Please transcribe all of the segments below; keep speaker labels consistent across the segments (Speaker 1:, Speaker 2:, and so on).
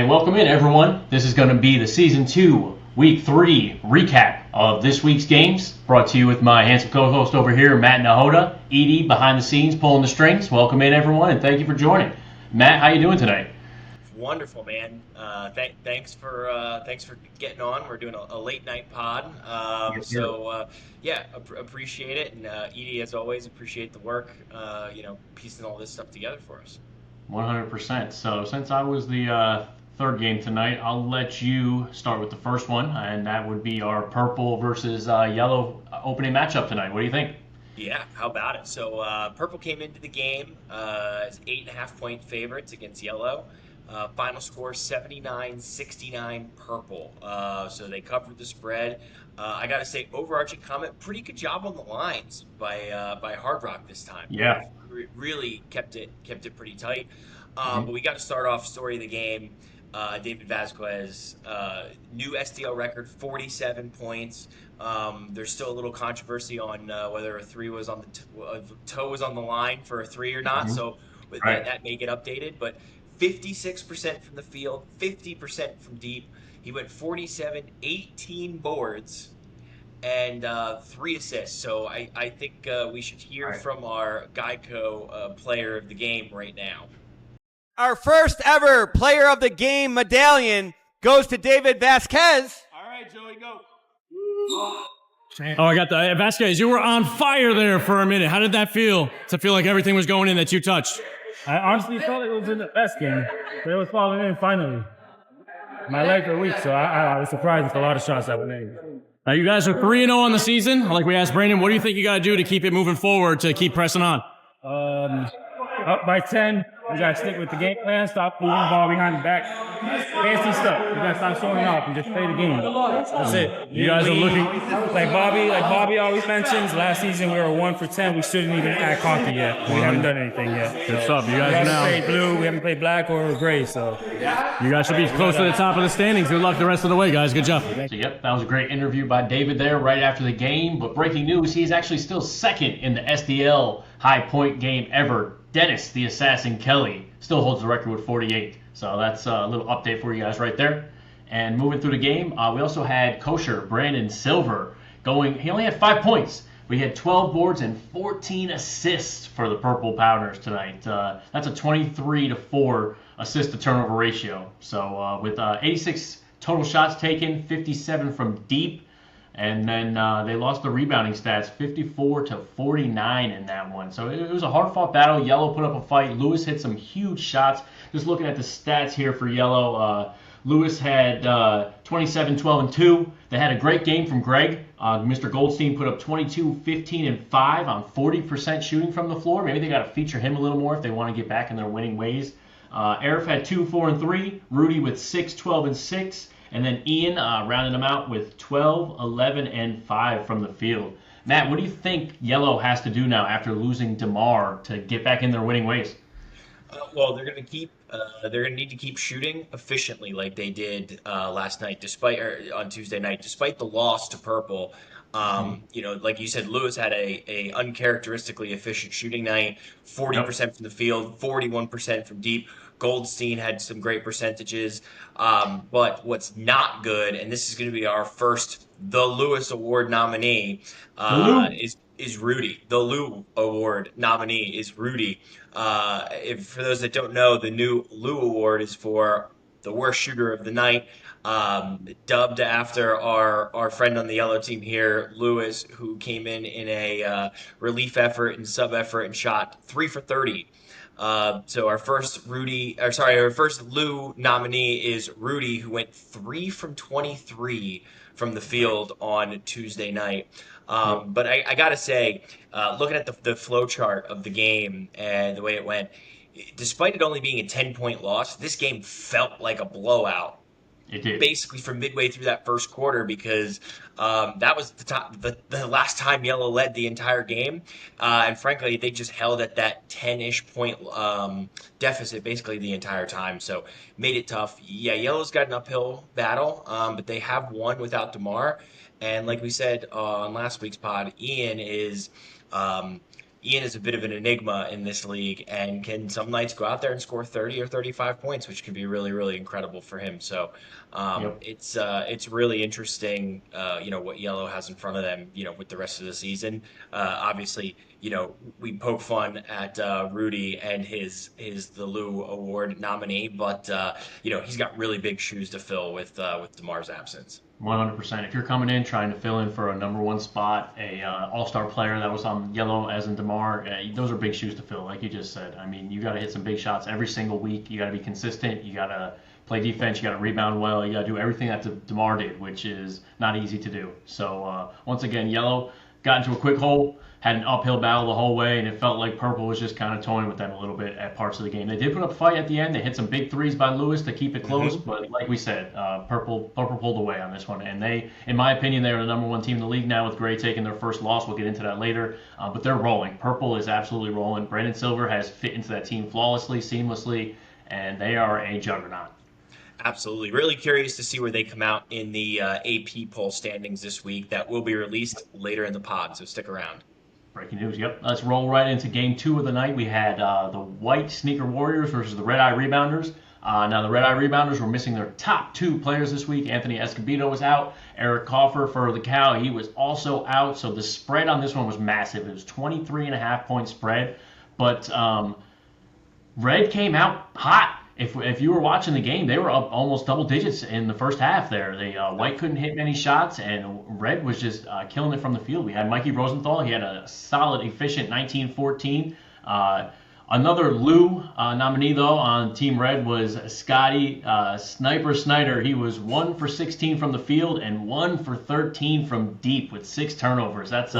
Speaker 1: And welcome in, everyone. This is going to be the Season 2, Week 3 recap of this week's games, brought to you with my handsome co-host over here, Matt Nehoda, Edie behind the scenes pulling the strings. Welcome in, everyone, and thank you for joining. Matt, how you doing tonight?
Speaker 2: Wonderful, man. Thanks for getting on. We're doing a late night pod.
Speaker 1: Yes, sir.
Speaker 2: Appreciate it. And Edie, as always, appreciate the work. Piecing all this stuff together for us.
Speaker 1: 100%. So since I was the third game tonight, I'll let you start with the first one, and that would be our purple versus yellow opening matchup tonight. What do you think?
Speaker 2: Yeah, how about it? So Purple came into the game as 8.5 point favorites against Yellow. Final score 79-69 Purple. So they covered the spread. I got to say, overarching comment, pretty good job on the lines by Hard Rock this time.
Speaker 1: Yeah.
Speaker 2: Really kept it pretty tight.
Speaker 1: Mhm.
Speaker 2: But we got to start off story of the game. David Vasquez, new STL record, 47 points. There's still a little controversy on whether a three was on toe was on the line for a three or not.
Speaker 1: Mhm.
Speaker 2: So with that
Speaker 1: Right.
Speaker 2: that may get updated. But 56% from the field, 50% from deep. He went 47, 18 boards, and three assists. So I think we should hear
Speaker 1: Right.
Speaker 2: from our Geico player of the game right now.
Speaker 3: Our first ever player of the game medallion goes to David Vasquez.
Speaker 4: All right, Joey, go. Oh, I got the Vasquez. You were on fire there for a minute. How did that feel? To feel like everything was going in that you touched?
Speaker 5: I honestly felt it was in the best game. But it was falling in finally. My legs are weak, so I was surprised with a lot of shots that were made.
Speaker 4: Now you guys are 3-0 on the season. Like we asked Brandon, what do you think you got to do to keep it moving forward to keep pressing on?
Speaker 5: Up by 10, we got to stick with the game plan, stop moving the ball behind the back. Fancy stuff. We got to stop showing off and just play the game. That's it.
Speaker 4: You guys are looking
Speaker 5: Like Bobby always mentions, last season we were 1 for 10. We shouldn't even act cocky yet. We haven't done anything yet.
Speaker 4: Good stuff. You
Speaker 5: We
Speaker 4: guys are
Speaker 5: haven't
Speaker 4: now.
Speaker 5: played blue, we haven't played black or gray, so.
Speaker 4: You guys should be close to the top of the standings. Good luck the rest of the way, guys. Good job.
Speaker 1: So, yep, that was a great interview by David there right after the game. But breaking news, he's actually still second in the SDL high point game ever. Dennis, the Assassin Kelly, still holds the record with 48. So that's a little update for you guys right there. And moving through the game, we also had Kosher Brandon Silver going. He only had 5 points. We had 12 boards and 14 assists for the Purple Powders tonight. That's a 23-4 assist to turnover ratio. So with 86 total shots taken, 57 from deep, and then they lost the rebounding stats, 54-49 in that one. So it was a hard-fought battle. Yellow put up a fight. Lewis hit some huge shots. Just looking at the stats here for Yellow, Lewis had 27, 12, and 2. They had a great game from Greg. Mr. Goldstein put up 22, 15, and 5 on 40% shooting from the floor. Maybe they got to feature him a little more if they want to get back in their winning ways. Arif had 2, 4, and 3. Rudy with 6, 12, and 6. And then Ian rounded them out with 12, 11, and 5 from the field. Matt, what do you think Yellow has to do now after losing DeMar to get back in their winning ways?
Speaker 2: Well, they're gonna need to keep shooting efficiently like they did last night, on Tuesday night, despite the loss to Purple. Like you said, Lewis had a uncharacteristically efficient shooting night,
Speaker 1: Yep.
Speaker 2: 40% from the field, 41% from deep. Goldstein had some great percentages. But what's not good, and this is going to be our first the Lewis Award nominee,
Speaker 1: The Lou.
Speaker 2: is Rudy. The Lou Award nominee is Rudy. If for those that don't know, the new Lou Award is for the worst shooter of the night, dubbed after our friend on the yellow team here, Lewis, who came in a relief effort and sub effort and shot 3 for 30. So our first Lou nominee is Rudy, who went 3 from 23 from the field on Tuesday night. But I gotta say, looking at the flow chart of the game and the way it went, despite it only being a 10-point loss, this game felt like a blowout
Speaker 1: It did.
Speaker 2: basically from midway through that first quarter because that was the last time Yellow led the entire game, and frankly they just held at that 10-ish point deficit basically the entire time, so made it tough. Yeah, Yellow's got an uphill battle, but they have won without DeMar, and like we said on last week's pod, Ian is Ian is a bit of an enigma in this league and can some nights go out there and score 30 or 35 points, which could be really, really incredible for him. So
Speaker 1: Yep.
Speaker 2: it's really interesting, what Yellow has in front of them, with the rest of the season. Obviously, we poke fun at Rudy and his the Lou Award nominee, but he's got really big shoes to fill with DeMar's absence.
Speaker 1: 100%. If you're coming in trying to fill in for a number one spot, a all-star player that was on Yellow as in DeMar, those are big shoes to fill, like you just said. I mean, you got to hit some big shots every single week. You got to be consistent. You got to play defense. You got to rebound well. You got to do everything that DeMar did, which is not easy to do. So once again, Yellow got into a quick hole, had an uphill battle the whole way, and it felt like Purple was just kind of toying with them a little bit at parts of the game. They did put up a fight at the end. They hit some big threes by Lewis to keep it close, but like we said, Purple pulled away on this one. And they, in my opinion, they are the number one team in the league now with Gray taking their first loss. We'll get into that later, but they're rolling. Purple is absolutely rolling. Brandon Silver has fit into that team flawlessly, seamlessly, and they are a juggernaut.
Speaker 2: Absolutely. Really curious to see where they come out in the AP poll standings this week. That will be released later in the pod, so stick around.
Speaker 1: Breaking news, yep. Let's roll right into game 2 of the night. We had the White Sneaker Warriors versus the Red Eye Rebounders. Now, the Red Eye Rebounders were missing their top 2 players this week. Anthony Escobedo was out. Eric Coffer for the Cow, he was also out. So the spread on this one was massive. It was 23.5-point spread. But Red came out hot. If you were watching the game, they were up almost double digits in the first half there. White couldn't hit many shots, and Red was just killing it from the field. We had Mikey Rosenthal. He had a solid, efficient 19-14. Another Lou nominee, though, on Team Red was Scotty Sniper Snyder. He was 1 for 16 from the field and 1 for 13 from deep with 6 turnovers. That's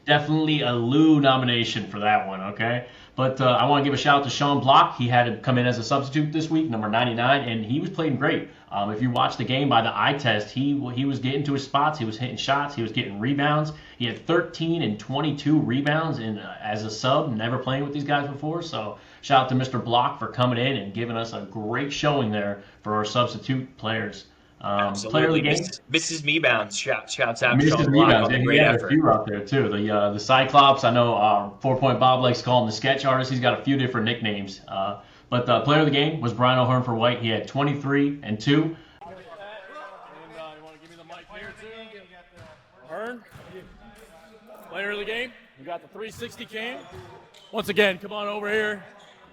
Speaker 1: definitely a Lou nomination for that one, okay? But I want to give a shout out to Sean Block. He had to come in as a substitute this week, number 99, and he was playing great. If you watch the game by the eye test, he was getting to his spots. He was hitting shots. He was getting rebounds. He had 13 and 22 rebounds as a sub, never playing with these guys before. So shout out to Mr. Block for coming in and giving us a great showing there for our substitute players. Player of the game,
Speaker 2: Mrs. Mebounds, shouts out
Speaker 1: Mrs.
Speaker 2: Sean Block
Speaker 1: Mebounds,
Speaker 2: on the
Speaker 1: and
Speaker 2: great
Speaker 1: he had
Speaker 2: effort.
Speaker 1: a few out there too. The Cyclops, I know 4 Point Bob likes to call him the sketch artist. He's got a few different nicknames. But the player of the game was Brian O'Hearn for White. He had 23 and 2.
Speaker 4: You want to give me the mic here too? Hearn, player of the game. You got the 360 cam. Once again, come on over here.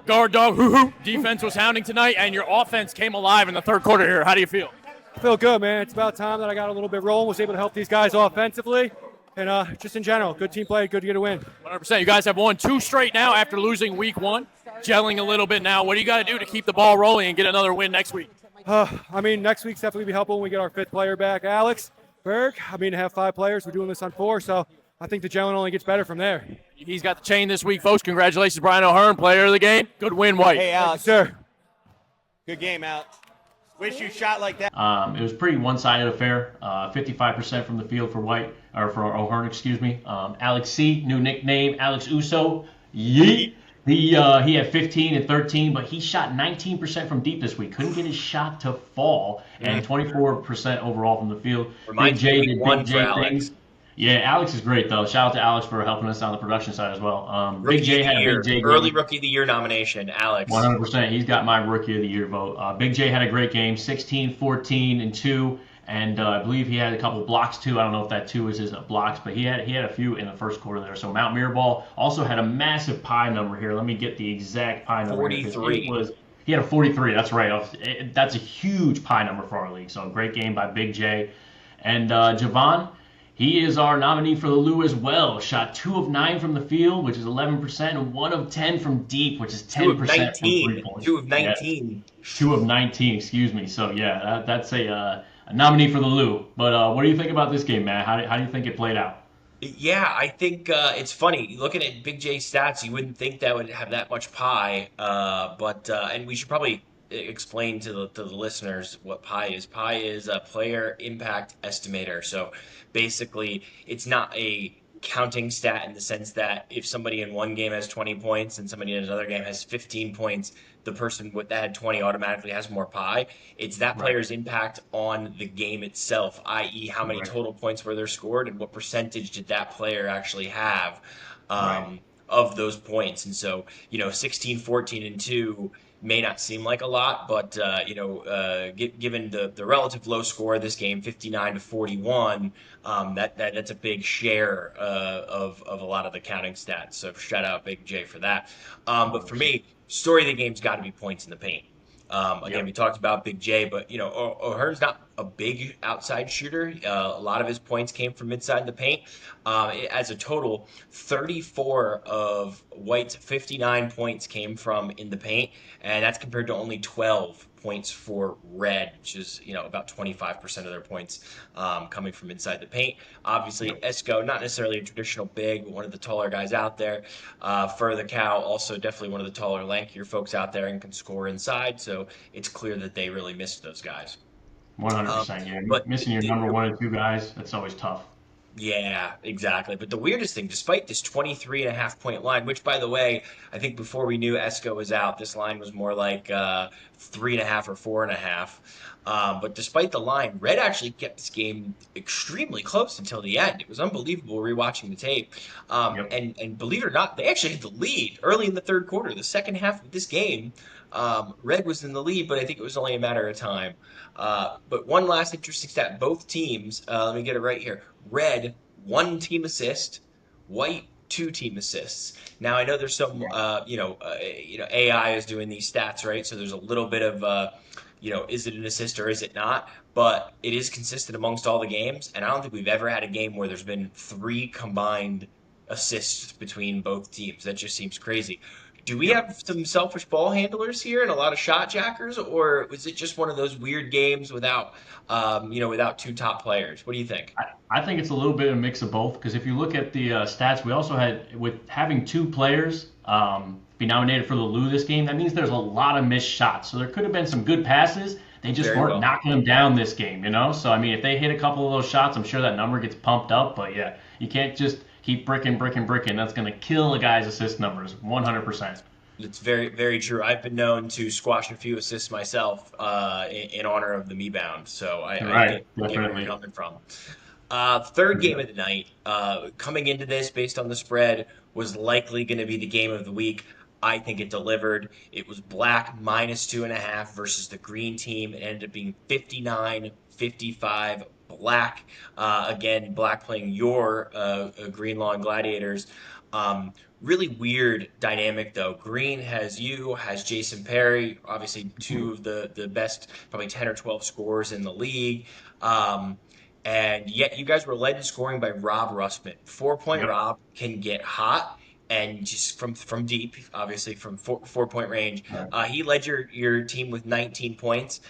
Speaker 4: Guard dog, hoo-hoo. Defense was hounding tonight, and your offense came alive in the third quarter here. How do you feel?
Speaker 6: I feel good, man. It's about time that I got a little bit rolling, was able to help these guys offensively, and just in general, good team play, good to get a win.
Speaker 4: 100%. You guys have won 2 straight now after losing week 1, gelling a little bit now. What do you got to do to keep the ball rolling and get another win next week?
Speaker 6: Next week's definitely be helpful when we get our 5th player back, Alex Berg. To have 5 players. We're doing this on 4, so I think the gelling only gets better from there.
Speaker 4: He's got the chain this week, folks. Congratulations, Brian O'Hearn, player of the game. Good win, White.
Speaker 3: Hey, Alex.
Speaker 6: Sir.
Speaker 3: Good game, Alex. Wish you shot like that.
Speaker 1: It was a pretty one-sided affair. 55% from the field for White, or for O'Hearn, excuse me. Alex C, new nickname, Alex Uso. Yeet. He had 15 and 13, but he shot 19% from deep this week. Couldn't get his shot to fall, and 24% overall from the field.
Speaker 2: Reminds
Speaker 1: Big J
Speaker 2: me
Speaker 1: did
Speaker 2: one
Speaker 1: Big
Speaker 2: for
Speaker 1: J
Speaker 2: Alex.
Speaker 1: things. Yeah, Alex is great, though. Shout out to Alex for helping us on the production side as well. Big J had a Big J
Speaker 2: Early
Speaker 1: game.
Speaker 2: Rookie of the Year nomination, Alex.
Speaker 1: 100%. He's got my Rookie of the Year vote. Big J had a great game, 16, 14, and 2. And I believe he had a couple blocks, too. I don't know if that 2 is his blocks, but he had a few in the first quarter there. So Mount Mirabal also had a massive pie number here. Let me get the exact pie number.
Speaker 2: 43.
Speaker 1: He had a 43. That's right. That's a huge pie number for our league. So a great game by Big J. And Javon, he is our nominee for the Lou as well. Shot 2 of 9 from the field, which is 11%, and 1 of 10 from deep, which is 10%
Speaker 2: 2 of
Speaker 1: from
Speaker 2: 19.
Speaker 1: 3-point.
Speaker 2: 2 of 19.
Speaker 1: Yeah. 2 of 19, excuse me. So, yeah, that's a nominee for the Lou. But what do you think about this game, Matt? How do you think it played out?
Speaker 2: Yeah, I think it's funny. Looking at Big J's stats, you wouldn't think that would have that much pie. And we should probably explain to the listeners what pie is. Pie is a player impact estimator. So basically, it's not a counting stat in the sense that if somebody in one game has 20 points and somebody in another game has 15 points, the person that had 20 automatically has more pie. It's that player's impact on the game itself, i.e. how many total points were there scored and what percentage did that player actually have. of those points. And so, 16, 14, and 2 may not seem like a lot, but given the relative low score of this game, 59-41, that's a big share of a lot of the counting stats. So shout out Big J for that. But for me, story of the game's got to be points in the paint. Again, we talked about Big J, but O'Hearn's not a big outside shooter. A lot of his points came from inside the paint. As a total, 34 of White's 59 points came from in the paint, and that's compared to only 12 points for Red, which is about 25% of their points coming from inside the paint. Obviously, Esco, not necessarily a traditional big, but one of the taller guys out there. For the Cow, also definitely one of the taller, lankier folks out there and can score inside. So it's clear that they really missed those guys.
Speaker 1: 100%. Yeah,
Speaker 2: But
Speaker 1: missing your number 1 and 2 guys, that's always tough.
Speaker 2: Yeah, exactly. But the weirdest thing, despite this 23.5 point line, which by the way, I think before we knew Esco was out, this line was more like 3.5 or 4.5. But despite the line, Red actually kept this game extremely close until the end. It was unbelievable rewatching the tape. And believe it or not, they actually had the lead early in the third quarter. The second half of this game, Red was in the lead, but I think it was only a matter of time. But one last interesting stat: both teams. Let me get it right here. Red, 1 team assist. White, 2 team assists. Now I know there's some, AI is doing these stats, right? So there's a little bit of, is it an assist or is it not? But it is consistent amongst all the games, and I don't think we've ever had a game where there's been 3 combined assists between both teams. That just seems crazy. Do we have some selfish ball handlers here and a lot of shot jackers, or was it just one of those weird games without 2 top players? What do you think?
Speaker 1: I think it's a little bit of a mix of both, because if you look at the stats, we also had, with having 2 players be nominated for the Lou this game, that means there's a lot of missed shots. So there could have been some good passes. They just weren't knocking them down this game, So, I mean, if they hit a couple of those shots, I'm sure that number gets pumped up. But, yeah, you can't just keep bricking. That's going to kill a guy's assist numbers, 100%.
Speaker 2: It's very, very true. I've been known to squash a few assists myself in honor of the Me-Bound. So I get where you're coming from. Third game of the night, coming into this based on the spread, was likely going to be the game of the week. I think it delivered. It was Black -2.5 versus the Green team. It ended up being 59-55 Black. Again, Black playing your Green Lawn Gladiators. Really weird dynamic, though. Green has Jason Perry, obviously 2 of the best, probably 10 or 12 scorers in the league. And yet you guys were led in scoring by Rob Russman. 4-point Rob can get hot, and just from deep, obviously from 4-point range. He led your team with 19 points.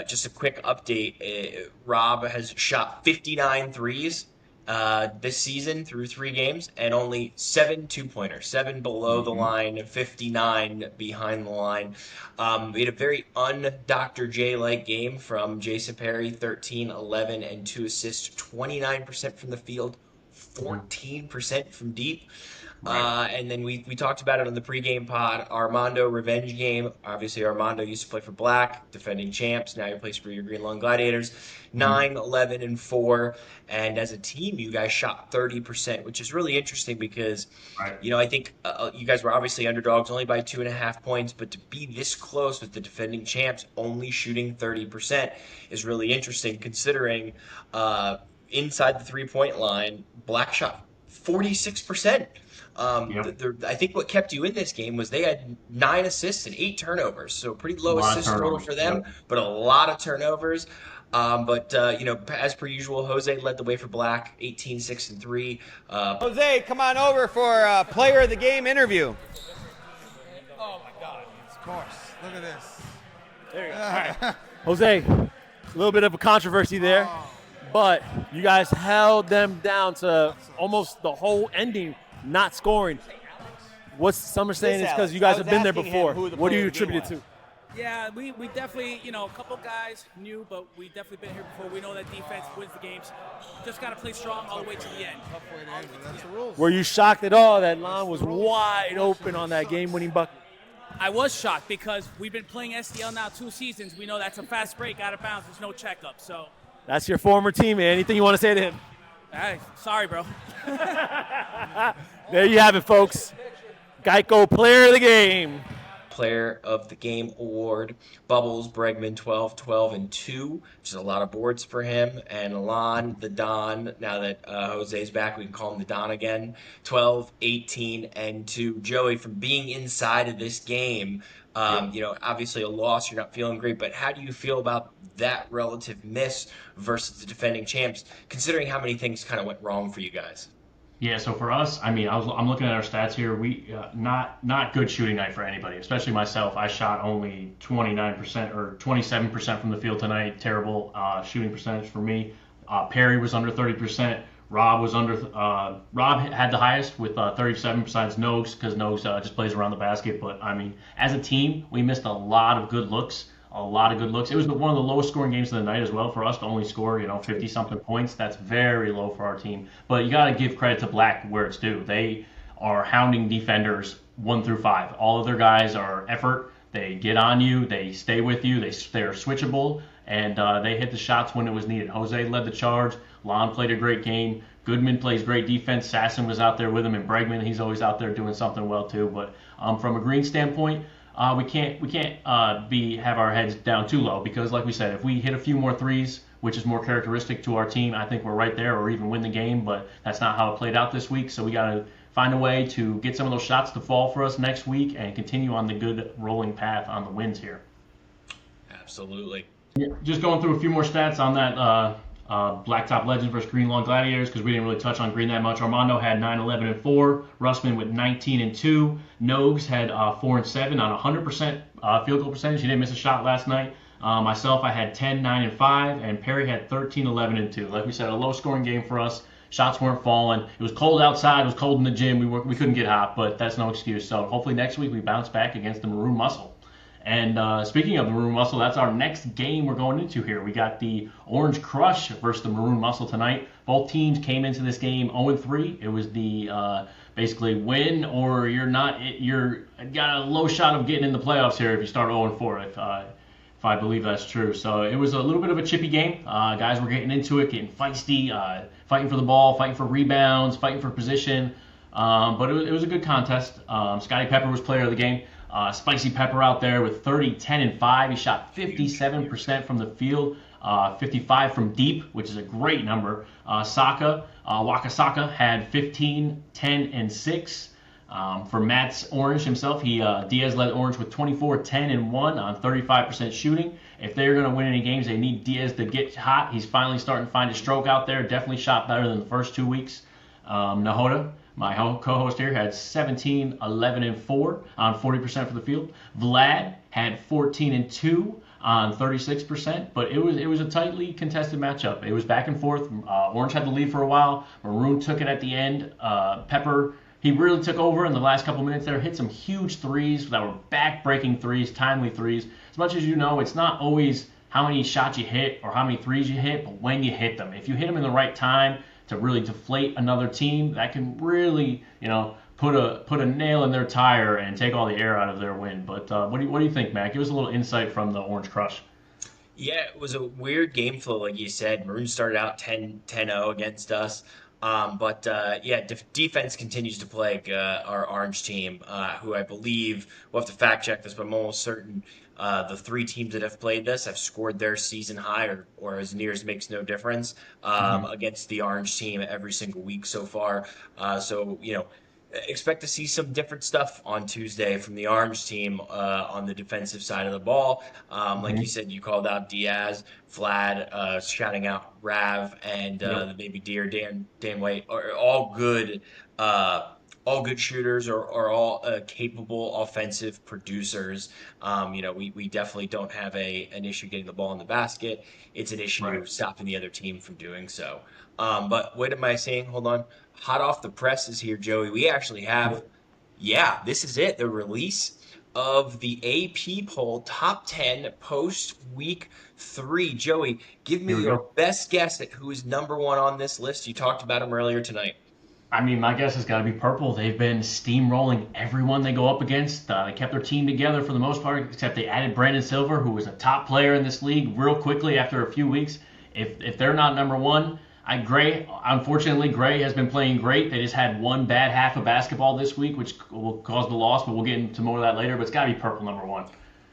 Speaker 2: Just a quick update, Rob has shot 59 threes this season through 3 games, and only 7 2-pointers, 7 below the line, 59 behind the line. We had a very un-Dr. J-like game from Jason Perry, 13, 11, and 2 assists, 29% from the field, 14% from deep. And then we talked about it on the pregame pod. Armando revenge game. Obviously, Armando used to play for Black, defending champs. Now he plays for your Green Lawn Gladiators. 9, 11, and 4. And as a team, you guys shot 30%, which is really interesting because, I think you guys were obviously underdogs only by 2.5 points, but to be this close with the defending champs only shooting 30% is really interesting, considering inside the 3-point line, Black shot 46%. I think what kept you in this game was they had 9 assists and 8 turnovers, so pretty low assist total for them, but a lot of turnovers. As per usual, Jose led the way for Black, 18, 6, and 3.
Speaker 3: Jose, come on over for a player of the game interview.
Speaker 7: Oh my God! Of course. Look at this.
Speaker 4: There you go. All right. Jose, a little bit of a controversy there, but you guys held them down to almost the whole ending, not scoring. What's some are saying is because you guys have been there before. What do you attribute it to?
Speaker 8: Yeah, we definitely, a couple guys knew, but we definitely been here before. We know that defense wins the games. Just got to play strong all the way to the end.
Speaker 7: That's the rules.
Speaker 4: Were you shocked at all that line was wide open on that game-winning bucket?
Speaker 8: I was shocked because we've been playing SDL now 2 seasons. We know that's a fast break out of bounds. There's no checkup. So
Speaker 4: that's your former teammate. Anything you want to say to him?
Speaker 8: Hey, sorry, bro.
Speaker 4: There you have it, folks. Geico Player of the Game.
Speaker 2: Player of the Game award. Bubbles, Bregman, 12, 12, and 2, which is a lot of boards for him. And Alon, the Don, now that Jose's back, we can call him the Don again, 12, 18, and 2. Joey, from being inside of this game, obviously a loss, you're not feeling great, but how do you feel about that relative miss versus the defending champs, considering how many things kind of went wrong for you guys?
Speaker 1: Yeah, so for us, I mean, I'm looking at our stats here. We not good shooting night for anybody, especially myself. I shot only 29% or 27% from the field tonight. Terrible shooting percentage for me. Perry was under 30%. Rob was under. Rob had the highest with 37 besides Nogs, because Nogs just plays around the basket. But I mean, as a team, we missed a lot of good looks. A lot of good looks. It was one of the lowest scoring games of the night as well for us to only score, 50 something points. That's very low for our team. But you got to give credit to Black where it's due. They are hounding defenders 1 through 5. All of their guys are effort. They get on you. They stay with you. They're switchable, and they hit the shots when it was needed. Jose led the charge. Lon played a great game. Goodman plays great defense. Sasson was out there with him, and Bregman, he's always out there doing something well too. But from a Green standpoint, we can't have our heads down too low, because like we said, if we hit a few more threes, which is more characteristic to our team, I think we're right there or even win the game. But that's not how it played out this week. So we got to find a way to get some of those shots to fall for us next week and continue on the good rolling path on the wins here.
Speaker 2: Absolutely.
Speaker 1: Yeah, just going through a few more stats on that Blacktop Legends versus Green Lawn Gladiators, because we didn't really touch on Green that much. Armando had 9, 11, and 4. Russman with 19 and 2. Nogs had 4 and 7 on 100% field goal percentage. He didn't miss a shot last night. Myself, I had 10, 9, and 5, and Perry had 13, 11, and 2. Like we said, a low-scoring game for us. Shots weren't falling. It was cold outside. It was cold in the gym. We couldn't get hot, but that's no excuse. So hopefully next week we bounce back against the Maroon Muscle. And speaking of the Maroon Muscle, that's our next game we're going into here. We got the Orange Crush versus the Maroon Muscle tonight. Both teams came into this game 0-3. It was the basically win or you're got a low shot of getting in the playoffs here if you start 0-4. If I believe that's true. So it was a little bit of a chippy game. Guys were getting into it, getting feisty, fighting for the ball, fighting for rebounds, fighting for position. But it was a good contest. Scotty Pepper was player of the game. Spicy Pepper out there with 30, 10, and 5. He shot 57% from the field, 55 from deep, which is a great number. Waka Saka had 15, 10, and 6. For Matt's Orange himself, Diaz led Orange with 24, 10, and 1 on 35% shooting. If they're going to win any games, they need Diaz to get hot. He's finally starting to find his stroke out there. Definitely shot better than the first 2 weeks. Nehoda, my co-host here, had 17, 11, and 4 on 40% for the field. Vlad had 14 and 2 on 36%, but it was a tightly contested matchup. It was back and forth. Orange had the lead for a while. Maroon took it at the end. Pepper, he really took over in the last couple minutes there, hit some huge threes that were back-breaking threes, timely threes. As much as you know, it's not always how many shots you hit or how many threes you hit, but when you hit them. If you hit them in the right time to really deflate another team, that can really, put a nail in their tire and take all the air out of their win. But what do you think, Matt? Give us a little insight from the Orange Crush.
Speaker 2: Yeah, it was a weird game flow, like you said. Maroon started out 10-0 against us. Defense continues to plague our Orange team, who I believe, we'll have to fact check this, but I'm almost certain the 3 teams that have played this have scored their season high or as near as makes no difference against the Orange team every single week so far. Expect to see some different stuff on Tuesday from the Orange team on the defensive side of the ball. Like you said, you called out Diaz, Vlad, shouting out Rav, and the baby deer Dan White are all good shooters or all capable offensive producers. We definitely don't have an issue getting the ball in the basket. It's an issue stopping the other team from doing so. But what am I saying? Hold on. Hot off the presses here, Joey. We actually have, this is it. The release of the AP poll top 10 post week 3. Joey, give me your best guess at who is number 1 on this list. You talked about him earlier tonight.
Speaker 1: I mean, my guess has got to be Purple. They've been steamrolling everyone they go up against. They kept their team together for the most part, except they added Brandon Silver, who was a top player in this league, real quickly after a few weeks. If they're not number 1, Unfortunately, Gray has been playing great. They just had one bad half of basketball this week, which will cause the loss, but we'll get into more of that later. But it's got to be Purple number one.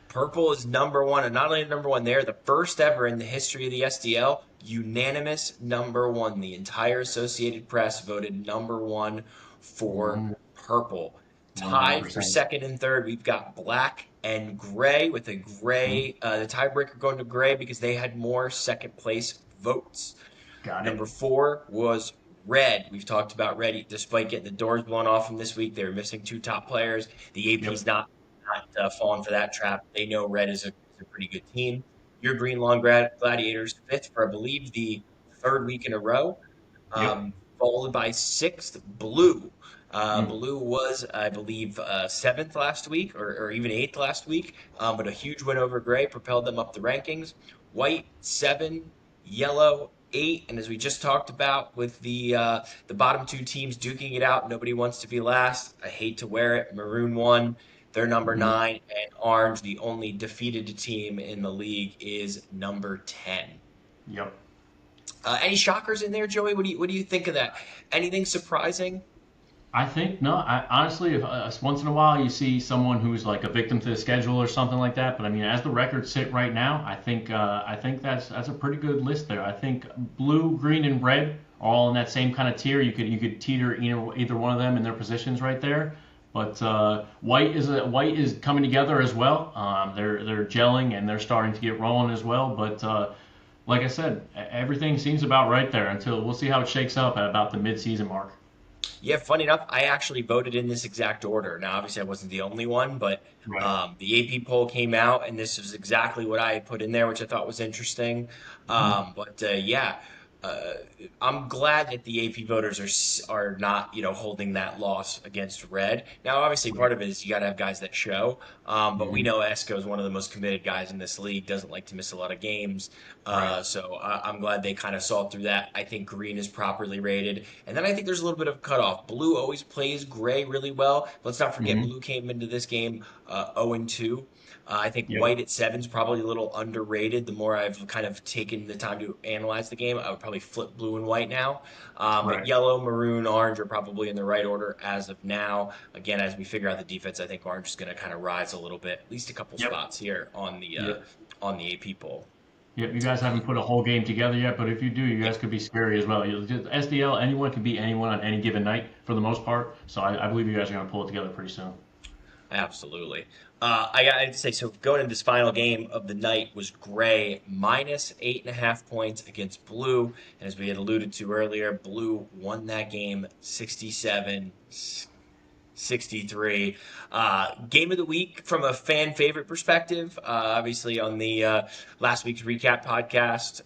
Speaker 2: Purple is number one, and not only number one there, the first ever in the history of the SDL, unanimous number one. The entire Associated Press voted number one for Purple. Tied for
Speaker 1: 100%.
Speaker 2: second and third, we've got Black and Gray, with the tiebreaker going to Gray because they had more second place votes.
Speaker 1: Got
Speaker 2: Number
Speaker 1: it.
Speaker 2: 4 was Red. We've talked about Red. Despite getting the doors blown off from this week, they were missing 2 top players. The AP's not falling for that trap. They know Red is a pretty good team. Your Green Lawn Gladiators 5th for, I believe, the 3rd week in a row,
Speaker 1: Yep.
Speaker 2: followed by 6th, Blue.
Speaker 1: Mm.
Speaker 2: Blue was, I believe, 7th last week, or even 8th last week, but a huge win over Gray propelled them up the rankings. White 7, Yellow 8, and as we just talked about with the bottom 2 teams duking it out, nobody wants to be last. I hate to wear it. Maroon 1, they're number 9, and Orange, the only defeated team in the league, is number 10.
Speaker 1: Yep.
Speaker 2: Any shockers in there, Joey? What do you think of that? Anything surprising?
Speaker 1: I think no. Honestly, if, once in a while you see someone who's like a victim to the schedule or something like that. But I mean, as the records sit right now, I think that's a pretty good list there. I think blue, green, and red are all in that same kind of tier. You could teeter either one of them in their positions right there. But white is coming together as well. They're gelling and they're starting to get rolling as well. But like I said, everything seems about right there until we'll see how it shakes up at about the mid-season mark.
Speaker 2: Yeah, funny enough, I actually voted in this exact order. Now, obviously, I wasn't the only one, but
Speaker 1: Right.
Speaker 2: the AP poll came out, and this was exactly what I had put in there, which I thought was interesting. Yeah, uh, I'm glad that the AP voters are not, holding that loss against Red. Now, obviously, part of it is you got to have guys that show, but we
Speaker 1: Mhm.
Speaker 2: know Esco is one of the most committed guys in this league, doesn't like to miss a lot of games.
Speaker 1: Right.
Speaker 2: I'm glad they kind of saw through that. I think green is properly rated. And then I think there's a little bit of cutoff. Blue always plays gray really well. Let's not forget
Speaker 1: Hmm.
Speaker 2: blue came into this game 0-2. I think
Speaker 1: Yep.
Speaker 2: white at 7 is probably a little underrated. The more I've kind of taken the time to analyze the game, I would probably flip blue and white now. But
Speaker 1: Right.
Speaker 2: yellow, maroon, orange are probably in the right order as of now. Again, as we figure out the defense, I think orange is going to kind of rise a little bit, at least a couple
Speaker 1: Yep.
Speaker 2: spots here
Speaker 1: Yep.
Speaker 2: on the AP poll.
Speaker 1: Yep. You guys haven't put a whole game together yet, but if you do, you guys could be scary as well. SDL, anyone can beat anyone on any given night for the most part. So I believe you guys are going to pull it together pretty soon.
Speaker 2: Absolutely. I got to say, so going into this final game of the night was Gray minus 8.5 points against Blue. And as we had alluded to earlier, Blue won that game 67-63. Game of the week from a fan favorite perspective. Obviously, on the last week's recap podcast,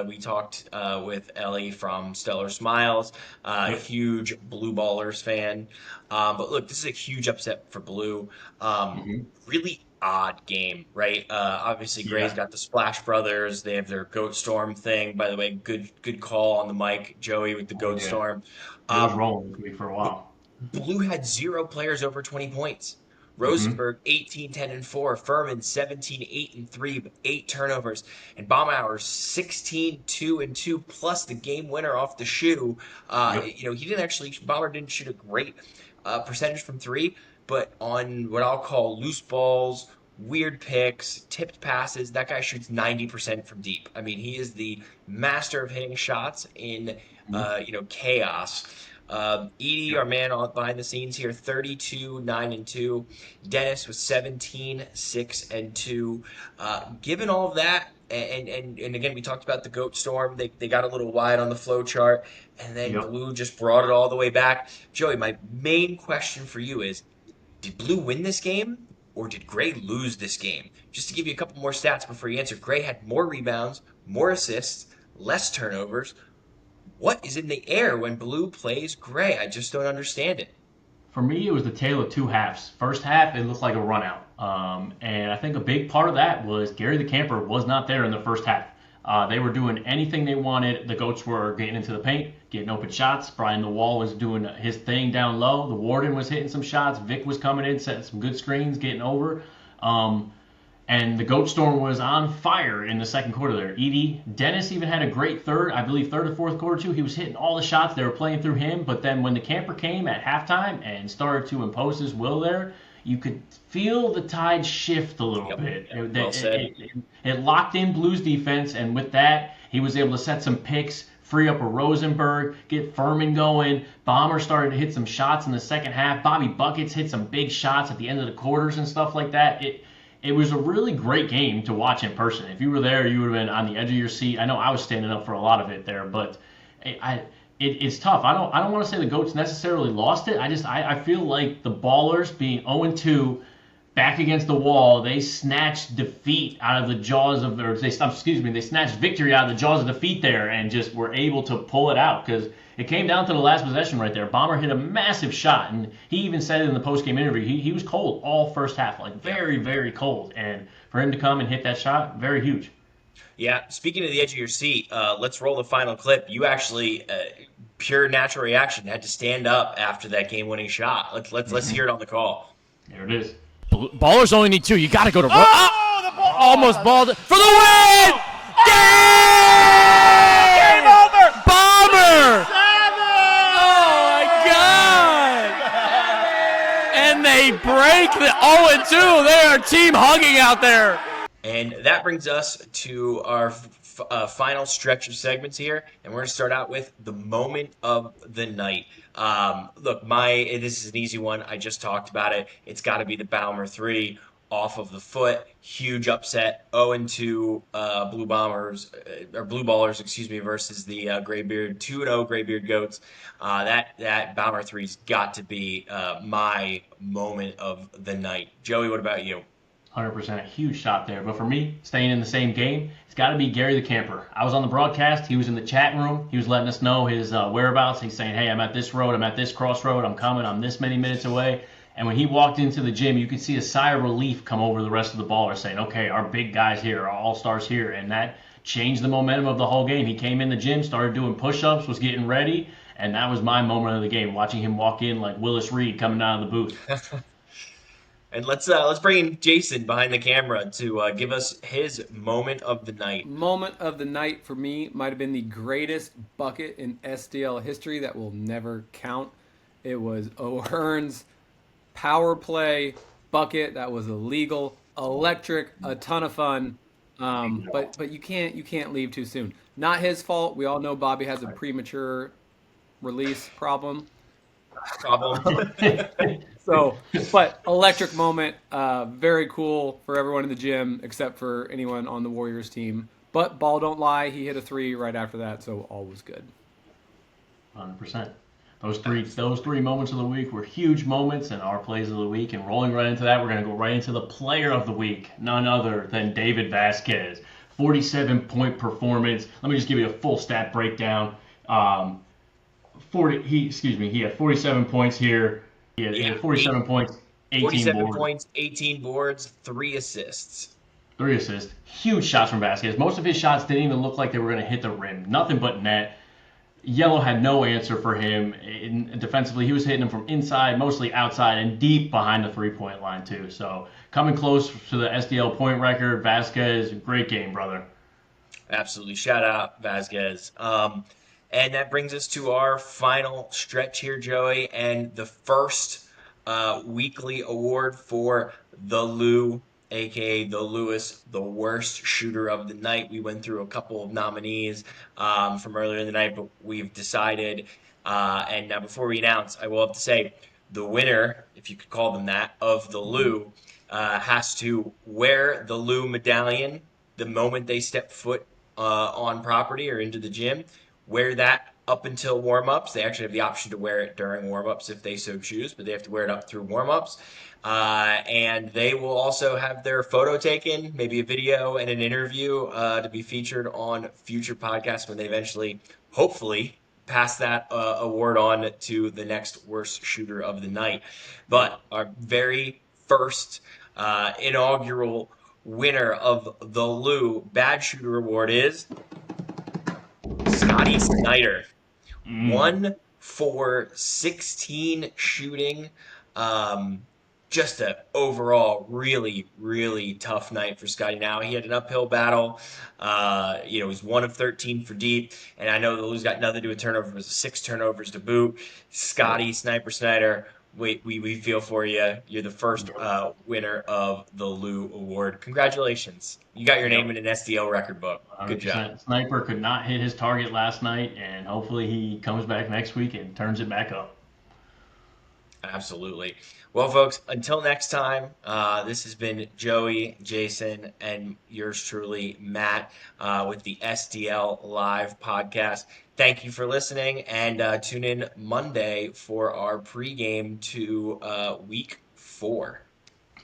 Speaker 2: we talked with Ellie from Stellar Smiles,
Speaker 1: Yep.
Speaker 2: huge Blue Ballers fan. But look, this is a huge upset for Blue.
Speaker 1: Hmm.
Speaker 2: Really odd game, right? Obviously, Gray's
Speaker 1: Yeah.
Speaker 2: got the Splash Brothers. They have their Goat Storm thing. By the way, good call on the mic, Joey, with the
Speaker 1: Oh
Speaker 2: Goat
Speaker 1: yeah.
Speaker 2: Storm.
Speaker 1: It was
Speaker 2: Um,
Speaker 1: rolling this week for a while.
Speaker 2: Blue had 0 players over 20 points.
Speaker 1: Hmm.
Speaker 2: Rosenberg 18, 10, and 4. Furman 17, 8, and 3, but 8 turnovers. And Baumauer 16, 2, and 2, plus the game winner off the shoe.
Speaker 1: Yep.
Speaker 2: Baumer didn't shoot a great percentage from 3, but on what I'll call loose balls, weird picks, tipped passes, that guy shoots 90% from deep. I mean, he is the master of hitting shots in,
Speaker 1: Mhm.
Speaker 2: chaos. Edie, our
Speaker 1: Yep.
Speaker 2: man behind the scenes here, 32, 9, and 2. Dennis was 17, 6, and 2. Given all of that, and again, we talked about the Goat Storm. They got a little wide on the flow chart, and then
Speaker 1: Yep.
Speaker 2: Blue just brought it all the way back. Joey, my main question for you is, did Blue win this game, or did Gray lose this game? Just to give you a couple more stats before you answer, Gray had more rebounds, more assists, less turnovers. What is in the air when Blue plays Gray? I just don't understand it.
Speaker 1: For me, it was the tale of two halves. First half, it looked like a run out. And I think a big part of that was Gary the Camper was not there in the first half. They were doing anything they wanted. The Goats were getting into the paint, getting open shots. Brian the Wall was doing his thing down low. The Warden was hitting some shots. Vic was coming in, setting some good screens, getting over. Um, And the Goat Storm was on fire in the second quarter there. Edie Dennis even had a great third, I believe third or fourth quarter too. He was hitting all the shots. They were playing through him. But then when the camper came at halftime and started to impose his will there, you could feel the tide shift a little bit.
Speaker 2: Well said.
Speaker 1: It locked in Blues defense, and with that, he was able to set some picks, free up a Rosenberg, get Furman going. Bomber started to hit some shots in the second half. Bobby Buckets hit some big shots at the end of the quarters and stuff like that. It was a really great game to watch in person. If you were there, you would have been on the edge of your seat. I know I was standing up for a lot of it there, but it's tough. I don't want to say the Goats necessarily lost it. I feel like the Ballers being 0-2 back against the wall, they snatched defeat out of the jaws of they snatched victory out of the jaws of defeat there and just were able to pull it out because it came down to the last possession right there. Bomber hit a massive shot, and he even said it in the post-game interview. He was cold all first half, like very, very cold. And for him to come and hit that shot, very huge.
Speaker 2: Yeah, speaking of the edge of your seat, let's roll the final clip. You actually, pure natural reaction, had to stand up after that game-winning shot. Let's hear it on the call.
Speaker 1: There it is.
Speaker 4: Ballers only need 2. You got to go to almost balled for the win. Game over. Bomber. Oh my God! And they break the 0-2. They are team hugging out there.
Speaker 2: And that brings us to our final stretch of segments here, and we're going to start out with the moment of the night. Look, this is an easy one. I just talked about it. It's got to be the Baumer 3 off of the foot. Huge upset. 0-2 Blue Ballers, versus the Graybeard 2-0 Graybeard Goats. That Baumer 3's got to be my moment of the night. Joey, what about you?
Speaker 1: 100%, a huge shot there. But for me, staying in the same game, it's got to be Gary the Camper. I was on the broadcast. He was in the chat room. He was letting us know his whereabouts. He's saying, hey, I'm at this road. I'm at this crossroad. I'm coming. I'm this many minutes away. And when he walked into the gym, you could see a sigh of relief come over the rest of the ballers saying, okay, our big guy's here, our all-stars here. And that changed the momentum of the whole game. He came in the gym, started doing push-ups, was getting ready. And that was my moment of the game, watching him walk in like Willis Reed coming out of the booth.
Speaker 2: And let's bring in Jason behind the camera to give us his moment of the night.
Speaker 9: Moment of the night for me might have been the greatest bucket in SDL history that will never count. It was O'Hearn's power play bucket that was illegal, electric, a ton of fun. But you can't leave too soon. Not his fault. We all know Bobby has a premature release problem. But electric moment, very cool for everyone in the gym except for anyone on the Warriors team. But ball don't lie, he hit a 3 right after that, so all was good.
Speaker 1: 100%. Those three moments of the week were huge moments in our plays of the week. And rolling right into that, we're going to go right into the player of the week, none other than David Vasquez. 47-point performance. Let me just give you a full stat breakdown. He had 47 points here. He had 47 points,
Speaker 2: 18 boards, 3 assists.
Speaker 1: 3 assists. Huge shots from Vasquez. Most of his shots didn't even look like they were going to hit the rim. Nothing but net. Yellow had no answer for him. Defensively, he was hitting them from inside, mostly outside, and deep behind the three-point line, too. So coming close to the SDL point record, Vasquez, great game, brother.
Speaker 2: Absolutely. Shout out, Vasquez. And that brings us to our final stretch here, Joey, and the first weekly award for the Lou, a.k.a. the Lewis, the worst shooter of the night. We went through a couple of nominees from earlier in the night, but we've decided, and now before we announce, I will have to say, the winner, if you could call them that, of the Lou, has to wear the Lou medallion the moment they step foot on property or into the gym. Wear that up until warm-ups. They actually have the option to wear it during warm-ups if they so choose, but they have to wear it up through warm-ups. And they will also have their photo taken, maybe a video and an interview to be featured on future podcasts when they eventually, hopefully, pass that award on to the next worst shooter of the night. But our very first inaugural winner of the Lou Bad Shooter Award is Scotty Snyder. 1 for 16 shooting. just a overall really, really tough night for Scotty. Now he had an uphill battle. He's 1 of 13 for deep, and I know the Lou's got nothing to do with turnovers. It was 6 turnovers to boot. Scotty Sniper Snyder, we feel for you. You're the first winner of the Lou Award. Congratulations! You got your name in an SDL record book. Good job.
Speaker 1: 100%. Sniper could not hit his target last night, and hopefully he comes back next week and turns it back up.
Speaker 2: Absolutely. Well, folks, until next time, this has been Joey, Jason, and yours truly, Matt, with the SDL Live podcast. Thank you for listening, and tune in Monday for our pregame to week 4.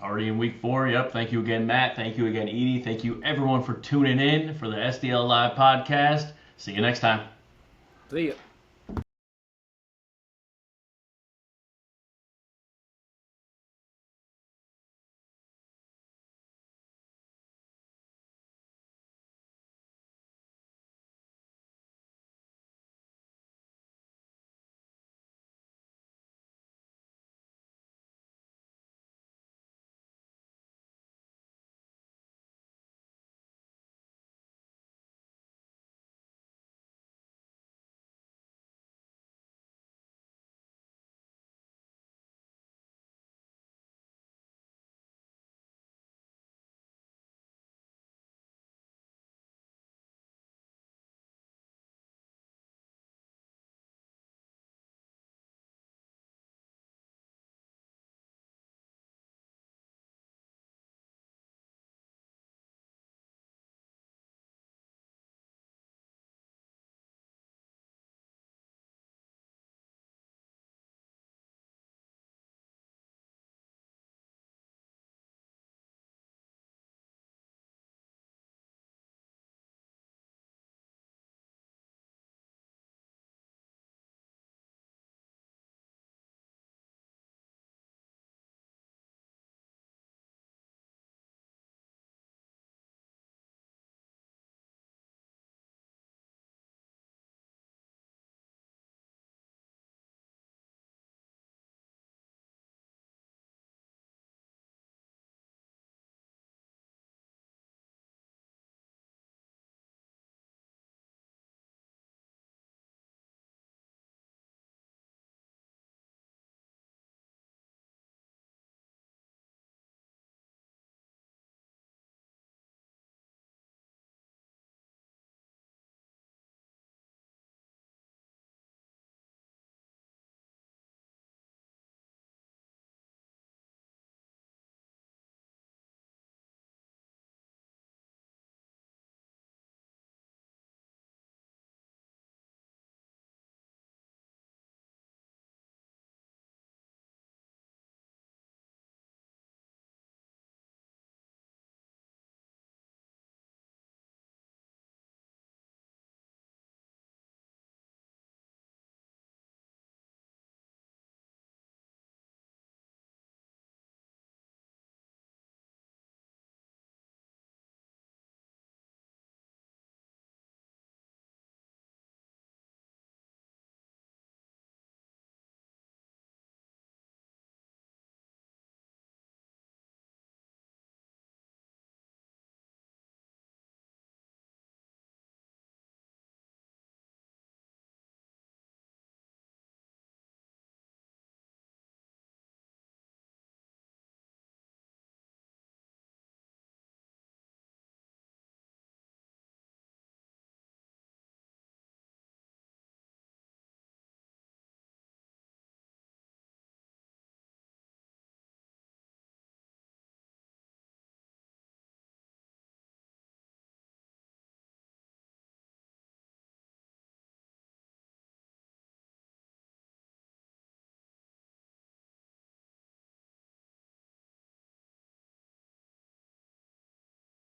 Speaker 1: Already in week 4, yep. Thank you again, Matt. Thank you again, Edie. Thank you, everyone, for tuning in for the SDL Live podcast. See you next time.
Speaker 9: See ya.